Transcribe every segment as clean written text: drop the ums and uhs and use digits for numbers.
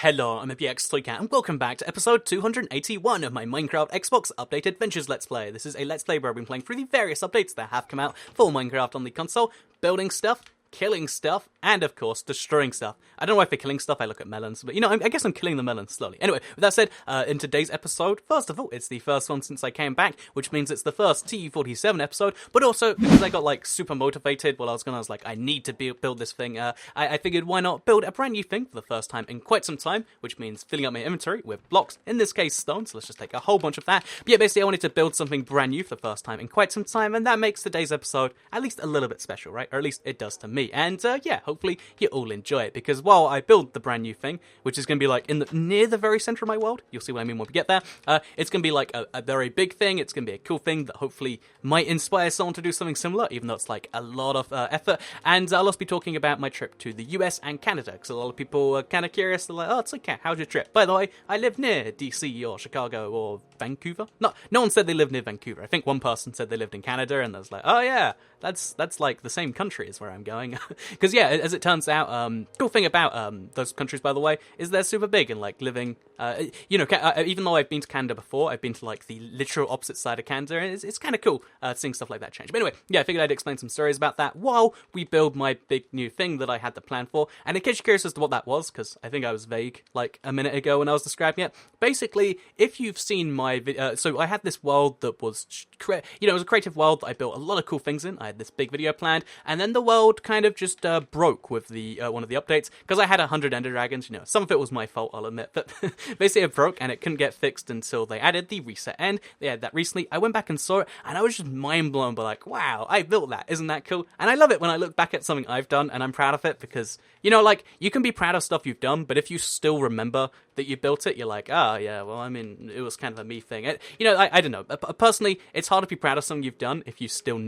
Hello, I'm MPX and welcome back to episode 281 of my Minecraft Xbox Update Adventures Let's Play. This is a Let's Play where I've been playing through the various updates that have come out for Minecraft on the console, building stuff, killing stuff, and of course, destroying stuff. I don't know why for killing stuff I look at melons, but I guess I'm killing the melons slowly. Anyway, with that said, in today's episode, first of all, it's the first one since I came back, which means it's the first TU47 episode, but also, because I got, super motivated while I was like, I need to build this thing, I figured why not build a brand new thing for the first time in quite some time, which means filling up my inventory with blocks, in this case stone, so let's just take a whole bunch of that. But yeah, basically I wanted to build something brand new for the first time in quite some time, and that makes today's episode at least a little bit special, right? Or at least it does to me. And yeah, hopefully you all enjoy it, because while I build the brand new thing, which is going to be near the very center of my world, you'll see what I mean when we get there, it's going to be a very big thing. It's going to be a cool thing that hopefully might inspire someone to do something similar, even though it's a lot of effort. And I'll also be talking about my trip to the US and Canada, because a lot of people are kind of curious. They're like, oh, it's okay, how's your trip? By the way, I live near DC or Chicago or Vancouver. No one said they lived near Vancouver. I think one person said they lived in Canada, and I was like, oh yeah, that's like the same country as where I'm going. Because yeah, as it turns out, cool thing about those countries, by the way, is they're super big, and living, even though I've been to Canada before, I've been to the literal opposite side of Canada, and it's kind of cool seeing stuff like that change. But anyway, yeah, I figured I'd explain some stories about that while we build my big new thing that I had the plan for. And in case you're curious as to what that was, because I think I was vague a minute ago when I was describing it, basically, if you've seen my video, so I had this world that was, it was a creative world that I built a lot of cool things in. I had this big video planned, and then the world kind of just broke with the one of the updates, because I had 100 ender dragons. Some of it was my fault, I'll admit, but basically it broke and it couldn't get fixed until they added the reset end. They had that recently. I went back and saw it, and I was just mind blown by wow, I built that. Isn't that cool? And I love it when I look back at something I've done and I'm proud of it, because you can be proud of stuff you've done, but if you still remember that you built it, you're like, oh yeah, well, I mean, it was kind of a me thing. I don't know. Personally, it's hard to be proud of something you've done if you still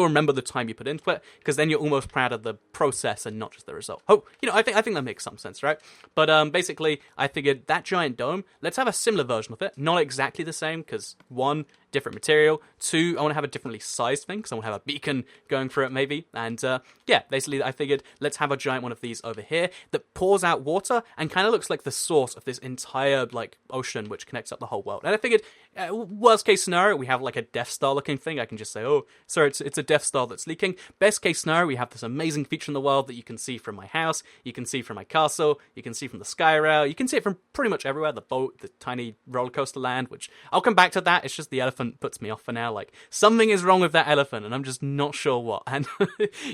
remember the time you put into it, because then you're almost proud of the process and not just the result. Oh, I think that makes some sense, right? But basically, I figured that giant dome, let's have a similar version of it. Not exactly the same, because one, different material. Two, I want to have a differently sized thing, because I want to have a beacon going through it maybe. And yeah, basically I figured let's have a giant one of these over here that pours out water and kind of looks like the source of this entire ocean which connects up the whole world. And I figured worst case scenario, we have a Death Star looking thing. I can just say, oh, sorry, it's a Death Star that's leaking. Best case scenario, we have this amazing feature in the world that you can see from my house, you can see from my castle, you can see from the sky rail, you can see it from pretty much everywhere, the boat, the tiny roller coaster land, which I'll come back to that. It's just the elephant puts me off for now. Something is wrong with that elephant and I'm just not sure what. And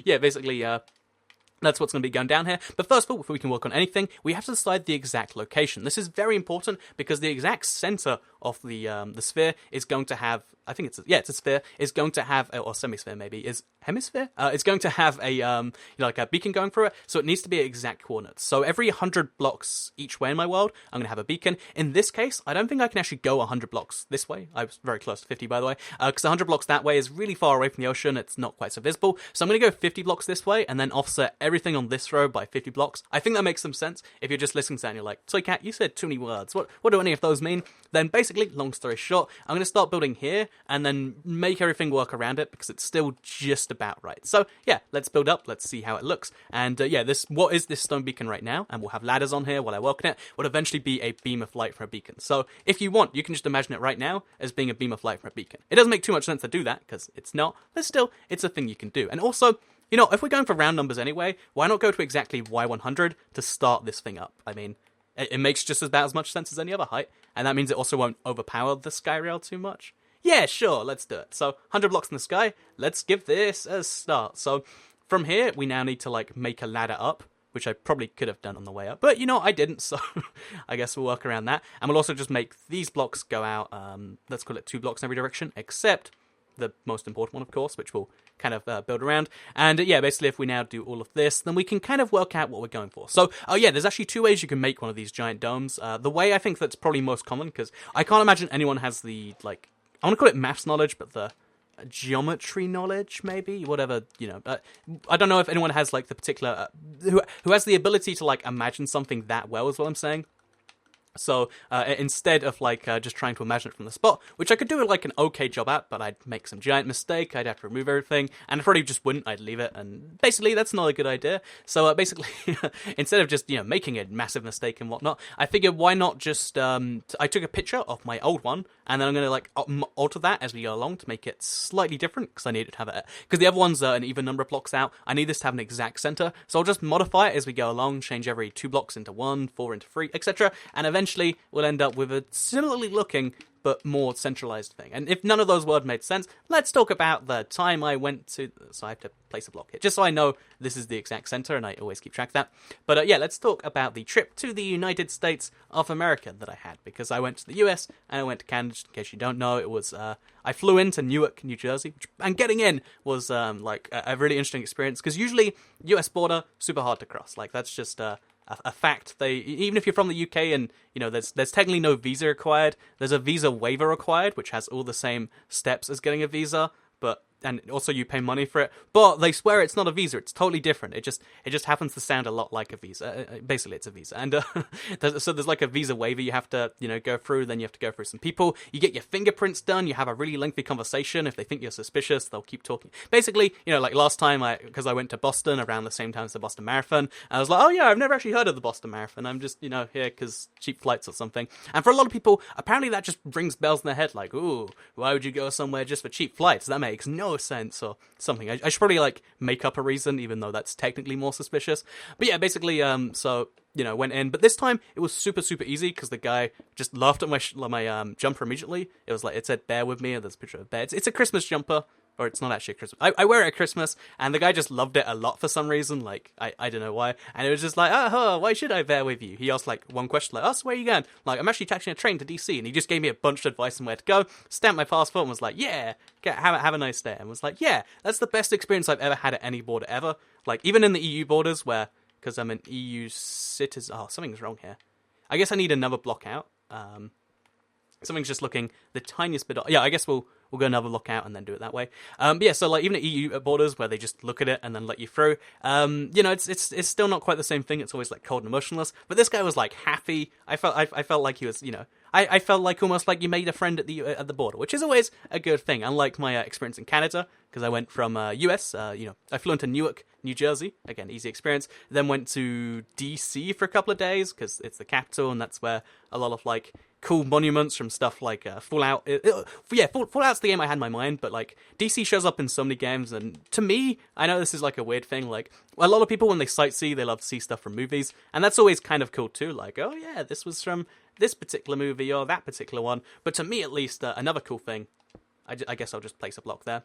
yeah, basically that's what's going to be going down here. But first of all, before we can work on anything, we have to decide the exact location. This is very important, because the exact center of the sphere is going to have, I think it's a sphere, is going to have, or semisphere maybe, is hemisphere? It's going to have a beacon going through it, so it needs to be exact coordinates. So every 100 blocks each way in my world, I'm going to have a beacon. In this case, I don't think I can actually go 100 blocks this way. I was very close to 50, by the way, because 100 blocks that way is really far away from the ocean. It's not quite so visible. So I'm going to go 50 blocks this way, and then offset everything on this row by 50 blocks. I think that makes some sense. If you're just listening to that and you're like, Toy Cat, you said too many words. What do any of those mean? Then basically, long story short, I'm going to start building here and then make everything work around it, because it's still just about right. So yeah, let's build up. Let's see how it looks. And yeah, what is this stone beacon right now? And we'll have ladders on here while I work on it. Will eventually be a beam of light from a beacon. So if you want, you can just imagine it right now as being a beam of light from a beacon. It doesn't make too much sense to do that, because it's not, but still, it's a thing you can do. And also, if we're going for round numbers anyway, why not go to exactly Y100 to start this thing up? I mean, it makes just about as much sense as any other height, and that means it also won't overpower the sky rail too much. Yeah, sure, let's do it. So, 100 blocks in the sky, let's give this a start. So, from here, we now need to, make a ladder up, which I probably could have done on the way up, but, I didn't, so I guess we'll work around that. And we'll also just make these blocks go out, let's call it 2 blocks in every direction, except the most important one, of course, which we'll kind of build around. And yeah, basically, if we now do all of this, then we can kind of work out what we're going for. So, oh yeah, there's actually 2 ways you can make one of these giant domes. The way I think that's probably most common, because I can't imagine anyone has the, I want to call it maths knowledge, but the geometry knowledge, maybe? Whatever, I don't know if anyone has, the particular, who has the ability to, imagine something that well, is what I'm saying. So instead of like just trying to imagine it from the spot, which I could do like an okay job at, but I'd make some giant mistake, I'd have to remove everything, and I probably just wouldn't, I'd leave it, and basically that's not a good idea. So basically, instead of just, making a massive mistake and whatnot, I figured why not just, I took a picture of my old one, and then I'm going to like alter that as we go along to make it slightly different, because I need it to have it, because the other one's an even number of blocks out, I need this to have an exact center, so I'll just modify it as we go along, change every 2 blocks into 1, 4 into 3, etc., and eventually we'll end up with a similarly looking but more centralized thing. And if none of those words made sense, let's talk about the time I went to... So I have to place a block here, just so I know this is the exact center, and I always keep track of that. But yeah, let's talk about the trip to the United States of America that I had, because I went to the US, and I went to Canada. In case you don't know, it was... I flew into Newark, New Jersey, and getting in was like a really interesting experience, because usually US border, super hard to cross. Like, that's just... a fact. They, even if you're from the UK and there's technically no visa required, there's a visa waiver required, which has all the same steps as getting a visa, and also you pay money for it, but they swear it's not a visa. It's totally different. It just happens to sound a lot like a visa. Basically, it's a visa, and so there's like a visa waiver you have to go through. Then you have to go through some people. You get your fingerprints done. You have a really lengthy conversation. If they think you're suspicious, they'll keep talking. Basically, like last time, because I went to Boston around the same time as the Boston Marathon, I was like, oh yeah, I've never actually heard of the Boston Marathon. I'm just here because cheap flights or something. And for a lot of people, apparently that just rings bells in their head, like, ooh, why would you go somewhere just for cheap flights? That makes no sense, or something. I should probably like make up a reason, even though that's technically more suspicious. But yeah, basically, so went in. But this time it was super easy, because the guy just laughed at my jumper immediately. It was like, it said "bear with me," and there's a picture of a bear. It's a Christmas jumper. Or it's not actually a Christmas. I wear it at Christmas, and the guy just loved it a lot for some reason. Like, I don't know why. And it was just like, why should I bear with you? He asked like one question, like, so where are you going? Like, I'm actually catching a train to DC, and he just gave me a bunch of advice on where to go, stamped my passport, and was like, yeah, have a nice day. And was like, yeah, that's the best experience I've ever had at any border ever. Like, even in the EU borders, because I'm an EU citizen. Oh, something's wrong here. I guess I need another block out. Something's just looking the tiniest bit. Yeah, I guess we'll go another block out and then do it that way. But yeah, so like even at EU borders where they just look at it and then let you through, it's still not quite the same thing. It's always like cold and emotionless. But this guy was like happy. I felt like he was, I felt like almost like you made a friend at the border, which is always a good thing. Unlike my experience in Canada, because I went from US, I flew into Newark, New Jersey, again, easy experience. Then went to DC for a couple of days because it's the capital, and that's where a lot of like cool monuments from stuff like Fallout. Fallout's the game I had in my mind, but like DC shows up in so many games, and to me, I know this is like a weird thing. Like a lot of people when they sightsee, they love to see stuff from movies, and that's always kind of cool too. Like, oh yeah, this was from this particular movie or that particular one. But to me, at least, another cool thing. I guess I'll just place a block there.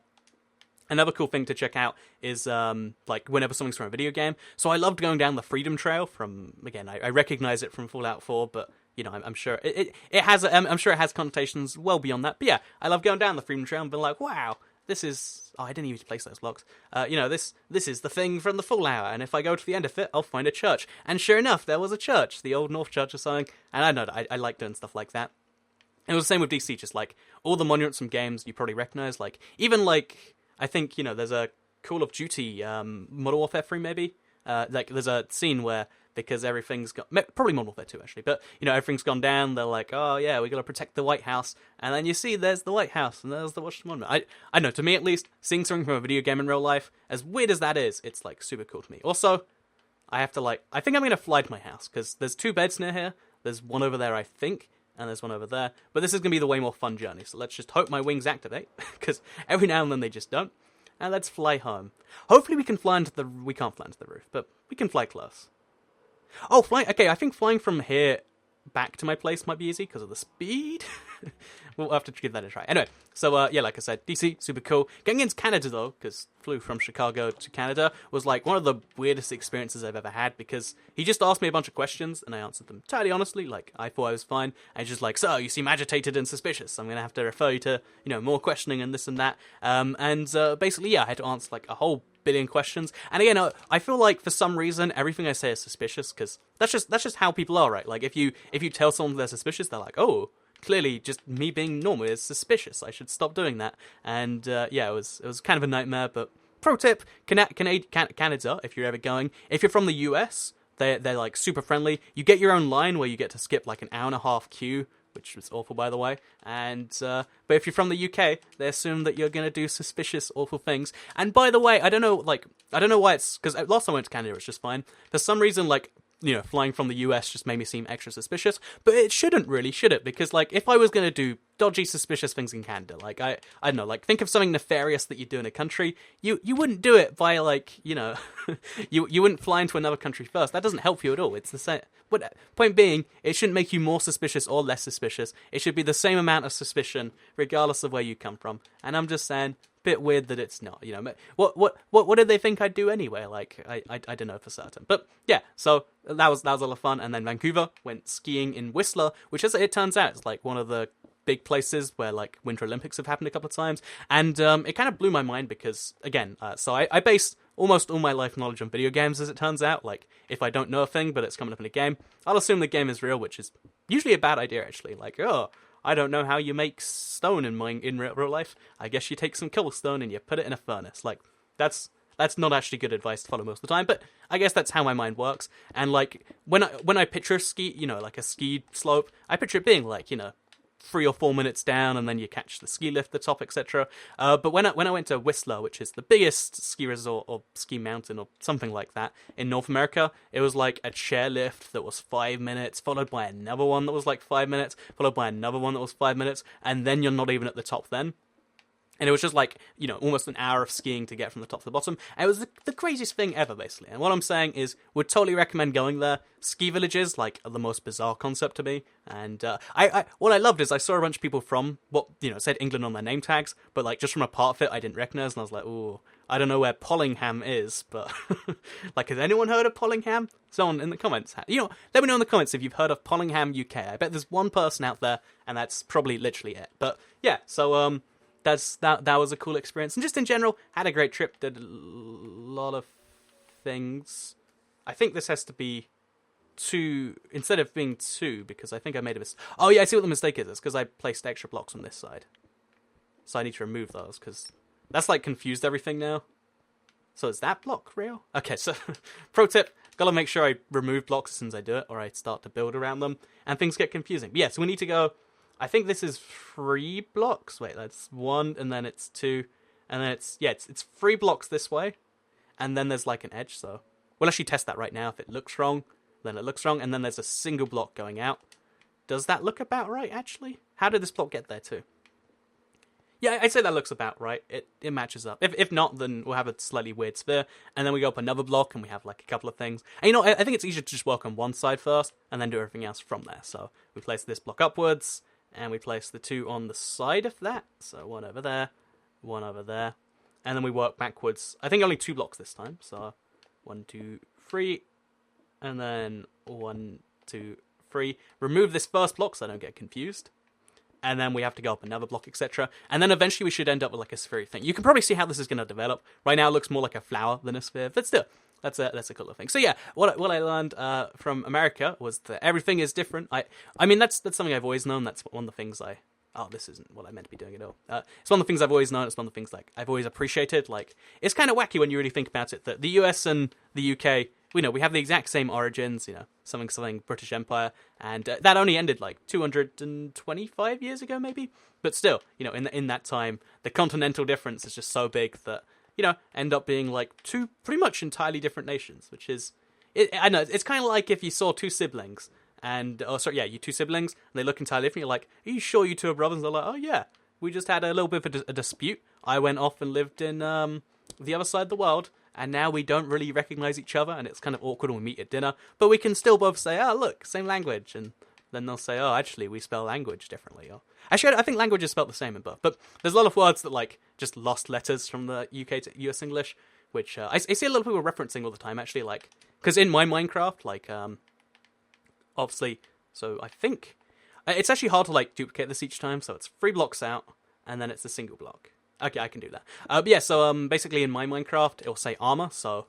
Another cool thing to check out is like whenever something's from a video game. So I loved going down the Freedom Trail from, again, I recognize it from Fallout 4, but I'm sure it has I'm sure it has connotations well beyond that. But yeah, I love going down the Freedom Trail and being like, wow, this is... Oh, I didn't even place those blocks. This is the thing from the Fallout, and if I go to the end of it, I'll find a church. And sure enough, there was a church, the Old North Church or something. And I know that I like doing stuff like that. It was the same with DC, just like all the monuments from games you probably recognize. Like even like I think there's a Call of Duty Modern Warfare 3 maybe. Like there's a scene where, because everything's got, probably Modern Warfare 2 actually, but everything's gone down, they're like, oh yeah, we gotta protect the White House, and then you see there's the White House and there's the Washington Monument. I know, to me at least, seeing something from a video game in real life, as weird as that is, it's like super cool to me. Also, I think I'm gonna fly to my house because there's 2 beds near here. There's one over there, I think, and there's one over there. But this is gonna be the way more fun journey, so let's just hope my wings activate, because every now and then they just don't. And let's fly home. Hopefully we can fly into we can't fly into the roof, but we can fly close. Oh, okay, I think flying from here back to my place might be easy because of the speed. We'll have to give that a try. Anyway, so yeah, like I said, DC, super cool. Getting into Canada though, because flew from Chicago to Canada, was like one of the weirdest experiences I've ever had, because he just asked me a bunch of questions and I answered them entirely honestly. Like, I thought I was fine. And he's just like, so you seem agitated and suspicious. I'm going to have to refer you to, more questioning and this and that. Basically, yeah, I had to answer like a whole billion questions. And again, I feel like for some reason everything I say is suspicious, because that's just how people are, right? Like if you tell someone they're suspicious, they're like, oh, clearly just me being normal is suspicious. I should stop doing that. And yeah, it was kind of a nightmare. But pro tip: Canada, if you're ever going, if you're from the US, they're like super friendly. You get your own line where you get to skip like an hour and a half queue, which was awful, by the way. And but if you're from the UK, they assume that you're gonna do suspicious, awful things. And by the way, I don't know why it's, because last time I went to Canada, it was just fine. For some reason, like, you know, flying from the US just made me seem extra suspicious, but it shouldn't really, should it? Because, like, if I was going to do dodgy, suspicious things in Canada, like, I don't know, like, think of something nefarious that you do in a country, you wouldn't do it by, like, you know, you wouldn't fly into another country first. That doesn't help you at all. It's the same. But point being, it shouldn't make you more suspicious or less suspicious. It should be the same amount of suspicion, regardless of where you come from. And I'm just saying, bit weird that it's not, you know. What did they think I'd do anyway? Like, I don't know for certain. But yeah, so that was a lot of fun. And then Vancouver, went skiing in Whistler, which, as it turns out, is like one of the big places where like Winter Olympics have happened a couple of times. And it kind of blew my mind because, again, so I based almost all my life knowledge on video games, as it turns out. Like, if I don't know a thing but it's coming up in a game, I'll assume the game is real, which is usually a bad idea, actually. Like, oh, I don't know how you make stone in real life. I guess you take some cobblestone and you put it in a furnace. Like, that's not actually good advice to follow most of the time, but I guess that's how my mind works. And like, when I picture a ski, you know, like a ski slope, I picture it being like, you know, 3 or 4 minutes down, and then you catch the ski lift at the top, etc. But when I went to Whistler, which is the biggest ski resort or ski mountain or something like that in North America, it was like a chairlift that was 5 minutes, followed by another one that was like 5 minutes, followed by another one that was 5 minutes, and then you're not even at the top then. And it was just like, you know, almost an hour of skiing to get from the top to the bottom. And it was the craziest thing ever, basically. And what I'm saying is, would totally recommend going there. Ski villages, like, are the most bizarre concept to me. And what I loved is I saw a bunch of people from what, you know, said England on their name tags, but like just from a part of it I didn't recognize. And I was like, ooh, I don't know where Pollingham is, but like, has anyone heard of Pollingham? Someone in the comments, you know, let me know in the comments if you've heard of Pollingham, UK. I bet there's one person out there, and that's probably literally it. But yeah, so that was a cool experience, and just in general, had a great trip. Did a lot of things. I think this has to be 2 instead of being 2, because I think I made a mistake. Oh yeah, I see what the mistake is. It's because I placed extra blocks on this side, so I need to remove those because that's like confused everything now. So is that block real? Okay, so pro tip: gotta make sure I remove blocks as soon as I do it, or I start to build around them, and things get confusing. But yeah, so we need to go. I think this is 3 blocks. Wait, that's 1, and then it's 2, and then it's 3 blocks this way, and then there's like an edge. So we'll actually test that right now. If it looks wrong, then it looks wrong, and then there's a single block going out. Does that look about right, actually? How did this block get there too? Yeah, I'd say that looks about right. It matches up. If not, then we'll have a slightly weird sphere, and then we go up another block, and we have like a couple of things. And you know, I think it's easier to just work on one side first, and then do everything else from there. So we place this block upwards, and we place the 2 on the side of that. So 1 over there, 1 over there. And then we work backwards. I think only 2 blocks this time. So 1, 2, 3. And then 1, 2, 3. Remove this first block so I don't get confused. And then we have to go up another block, etc. And then eventually we should end up with like a sphere thing. You can probably see how this is going to develop. Right now it looks more like a flower than a sphere. But still, that's a cool thing. So yeah, what I learned from America was that everything is different. I mean that's something I've always known. That's one of the things this isn't what I meant to be doing at all. It's one of the things I've always known. It's one of the things like I've always appreciated. Like, it's kind of wacky when you really think about it that the US and the UK, we have the exact same origins. You know, something British Empire, and that only ended like 225 years ago, maybe. But still, you know, in that time, the continental difference is just so big that, you know, end up being like 2 pretty much entirely different nations, which is, I know, it's kind of like if you saw 2 siblings, and, you 2 siblings, and they look entirely different, you're like, are you sure you 2 are brothers? And they're like, oh yeah, we just had a little bit of a dispute. I went off and lived in the other side of the world, and now we don't really recognize each other, and it's kind of awkward when we meet at dinner, but we can still both say, oh look, same language, and then they'll say, oh, actually, we spell language differently. Or actually, I think language is spelled the same in both. But there's a lot of words that, like, just lost letters from the UK to US English, which I see a lot of people referencing all the time, actually, like, because in my Minecraft, like, obviously, so I think, it's actually hard to, like, duplicate this each time, so it's 3 blocks out, and then it's a single block. Okay, I can do that. But yeah, so basically in my Minecraft, it'll say armor, so,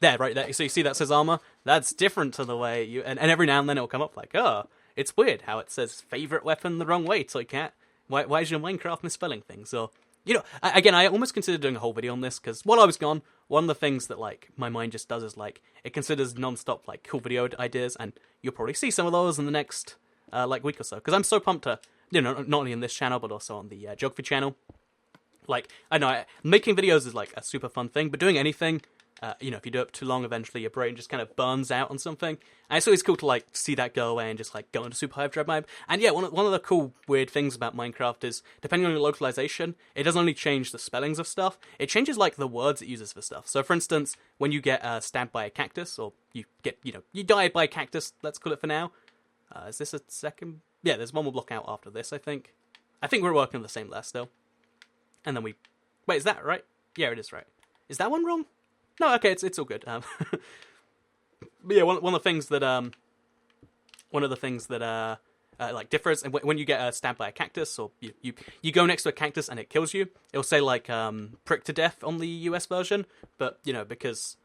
there, right there. So you see that says armor? That's different to the way you... And every now and then it'll come up like, oh, it's weird how it says favorite weapon the wrong way, Toy Cat. Why is your Minecraft misspelling things? Or You know, again, I almost considered doing a whole video on this, because while I was gone, one of the things that, like, my mind just does is, like, it considers non-stop, like, cool video ideas, and you'll probably see some of those in the next, like, week or so, because I'm so pumped to, you know, not only on this channel, but also on the geography channel. Like, I know, making videos is, like, a super fun thing, but doing anything, you know, if you do it too long, eventually your brain just kind of burns out on something. And it's always cool to, like, see that go away and just, like, go into super hyperdrive mode. And yeah, one of the cool, weird things about Minecraft is, depending on your localization, it doesn't only change the spellings of stuff, it changes, like, the words it uses for stuff. So, for instance, when you get stabbed by a cactus, or you get, you know, you die by a cactus, let's call it for now. Is this a second? Yeah, there's one more block out after this, I think. I think we're working on the same layer still. And then we... Wait, is that right? Yeah, it is right. Is that one wrong? No, okay, it's all good. But yeah, one of the things that like differs, and when you get stabbed by a cactus, or you go next to a cactus and it kills you, it'll say like prick to death on the US version. But you know, because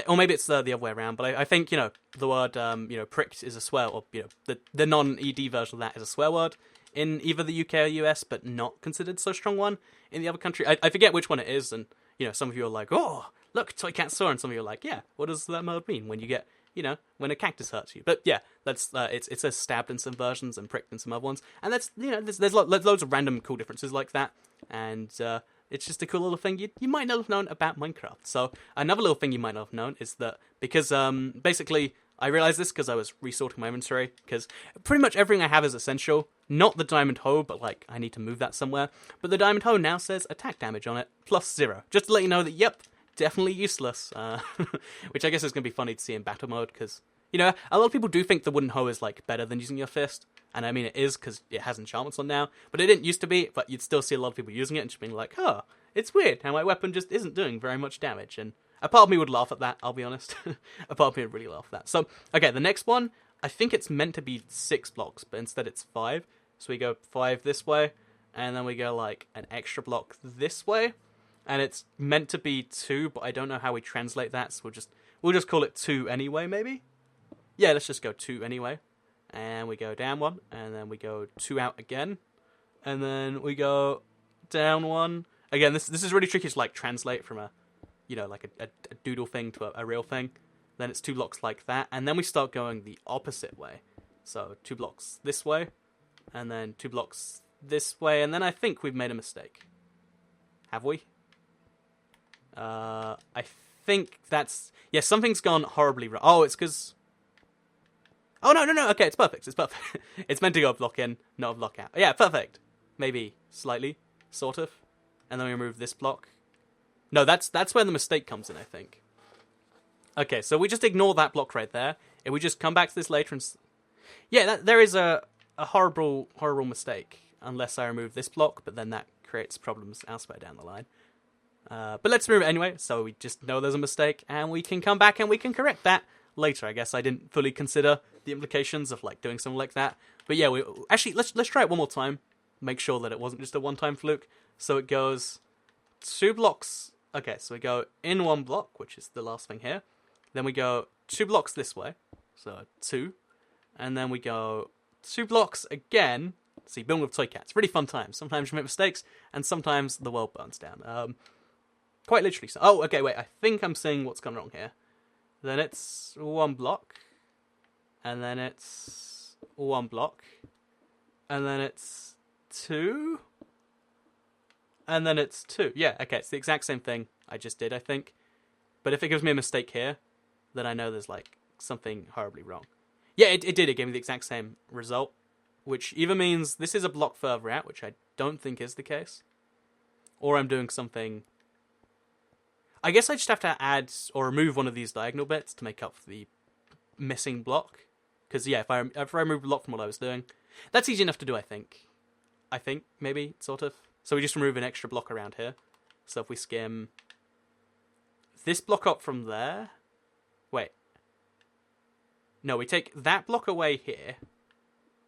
or maybe it's the other way around. But I think, you know, the word you know, pricked is a swear, or you know, the non-ED version of that is a swear word in either the UK or US, but not considered so strong one in the other country. I forget which one it is, and you know, some of you are like, oh, look, Toy Cat saw, and some of you are like, yeah, what does that mode mean when you get, you know, when a cactus hurts you? But yeah, that's it's a stabbed in some versions and pricked in some other ones, and that's, you know, there's loads of random cool differences like that, and it's just a cool little thing you might not have known about Minecraft. So another little thing you might not have known is that, because basically I realized this because I was resorting my inventory, because pretty much everything I have is essential. Not the diamond hoe, but like I need to move that somewhere. But the diamond hoe now says attack damage on it, +0. Just to let you know that, yep, definitely useless. Which I guess is going to be funny to see in battle mode, because, you know, a lot of people do think the wooden hoe is like better than using your fist. And I mean, it is, because it has enchantments on now. But it didn't used to be, but you'd still see a lot of people using it and just being like, oh, it's weird how my weapon just isn't doing very much damage. And a part of me would laugh at that, I'll be honest. A part of me would really laugh at that. So, okay, the next one, I think it's meant to be 6 blocks, but instead it's 5. So we go 5 this way, and then we go like an extra block this way. And it's meant to be 2, but I don't know how we translate that, so we'll just call it 2 anyway, maybe? Yeah, let's just go 2 anyway. And we go down 1, and then we go 2 out again. And then we go down 1. Again, this is really tricky to like translate from a, you know, like a doodle thing to a real thing. Then it's 2 blocks like that, and then we start going the opposite way. So 2 blocks this way, and then 2 blocks this way, and then I think we've made a mistake. Have we? I think that's... Yeah, something's gone horribly wrong. Oh, it's because... Oh, no, okay, it's perfect, It's meant to go a block in, not a block out. Yeah, perfect. Maybe slightly, sort of. And then we remove this block. No, that's where the mistake comes in, I think. Okay, so we just ignore that block right there. If we just come back to this later and... Yeah, there is a horrible mistake. Unless I remove this block, but then that creates problems elsewhere down the line. But let's remove it anyway, so we just know there's a mistake, and we can come back and we can correct that later. I guess I didn't fully consider the implications of like doing something like that. But yeah, actually let's try it one more time. Make sure that it wasn't just a one-time fluke. So it goes 2 blocks. Okay, so we go in 1 block, which is the last thing here. Then we go 2 blocks this way, so 2. And then we go 2 blocks again. See, building with Toy Cats, really fun times. Sometimes you make mistakes, and sometimes the world burns down. Quite literally so. Oh, okay, wait, I think I'm seeing what's gone wrong here. Then it's 1 block. And then it's 1 block. And then it's 2. And then it's 2. Yeah, okay, it's the exact same thing I just did, I think. But if it gives me a mistake here, then I know there's, like, something horribly wrong. Yeah, it did. It gave me the exact same result. Which either means this is a block further out, which I don't think is the case. Or I'm doing something... I guess I just have to add or remove one of these diagonal bits to make up for the missing block. Because, yeah, if I remove a block from what I was doing, that's easy enough to do, I think. Maybe, sort of. So we just remove an extra block around here. So if we skim this block up from there... Wait. No, we take that block away here.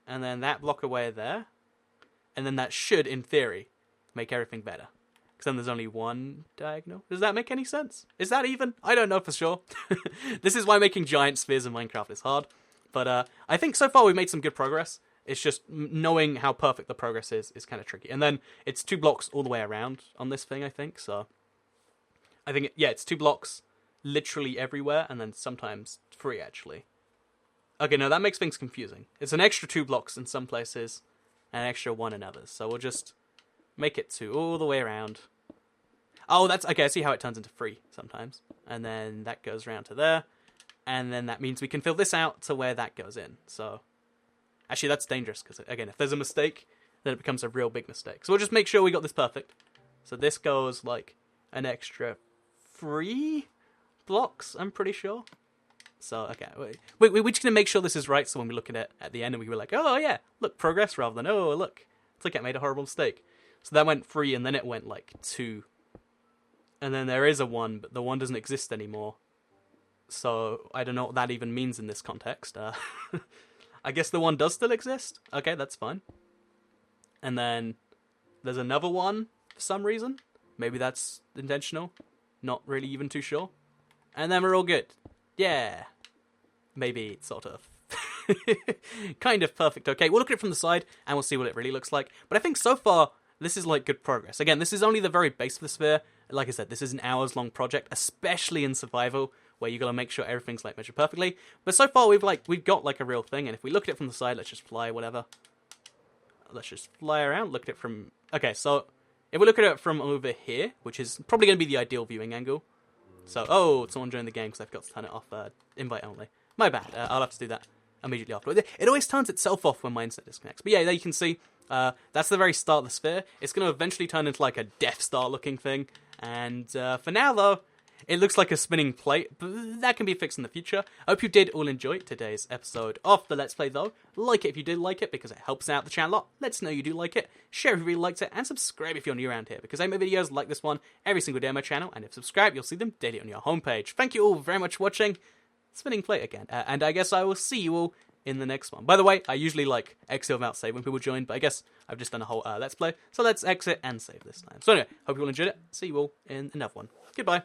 And then that block away there. And then that should, in theory, make everything better. Because then there's only 1 diagonal. Does that make any sense? Is that even? I don't know for sure. This is why making giant spheres in Minecraft is hard. But I think so far we've made some good progress. It's just knowing how perfect the progress is kind of tricky. And then it's 2 blocks all the way around on this thing, I think. So I think, it's 2 blocks literally everywhere, and then sometimes 3, actually. Okay, no, that makes things confusing. It's an extra 2 blocks in some places, and an extra 1 in others. So we'll just make it 2 all the way around. Oh, that's... Okay, I see how it turns into 3 sometimes. And then that goes around to there. And then that means we can fill this out to where that goes in. So... Actually, that's dangerous, because, again, if there's a mistake, then it becomes a real big mistake. So we'll just make sure we got this perfect. So this goes, like, an extra 3 blocks, I'm pretty sure. So, okay, we're just going to make sure this is right, so when we look at it at the end, and we were like, oh, yeah, look, progress, rather than, oh, look, it's like I made a horrible mistake. So that went 3, and then it went, like, 2. And then there is a 1, but the 1 doesn't exist anymore. So I don't know what that even means in this context. I guess the 1 does still exist. Okay, that's fine. And then there's another 1 for some reason. Maybe that's intentional. Not really even too sure. And then we're all good. Yeah. Maybe, sort of. Kind of perfect. Okay, we'll look at it from the side, and we'll see what it really looks like. But I think so far, this is, like, good progress. Again, this is only the very base of the sphere. Like I said, this is an hours-long project, especially in survival, where you got to make sure everything's, like, measured perfectly. But so far, we've got, like, a real thing, and if we look at it from the side, let's just fly, whatever. Let's just fly around, look at it from... Okay, so, if we look at it from over here, which is probably going to be the ideal viewing angle. So, oh, someone joined the game, because I forgot to turn it off, invite only. My bad, I'll have to do that immediately afterwards. It always turns itself off when my internet disconnects. But yeah, there you can see, that's the very start of the sphere. It's going to eventually turn into, like, a Death Star looking thing. And for now, though, it looks like a spinning plate, but that can be fixed in the future. I hope you did all enjoy today's episode of the Let's Play, though. Like it if you did like it, because it helps out the channel a lot. Let us know you do like it. Share if you really liked it, and subscribe if you're new around here, because I make videos like this one every single day on my channel, and if subscribed, you'll see them daily on your homepage. Thank you all very much for watching. Spinning plate again, and I guess I will see you all in the next one. By the way, I usually, like, exit without save when people join, but I guess I've just done a whole Let's Play, so let's exit and save this time. So anyway, hope you all enjoyed it. See you all in another one. Goodbye.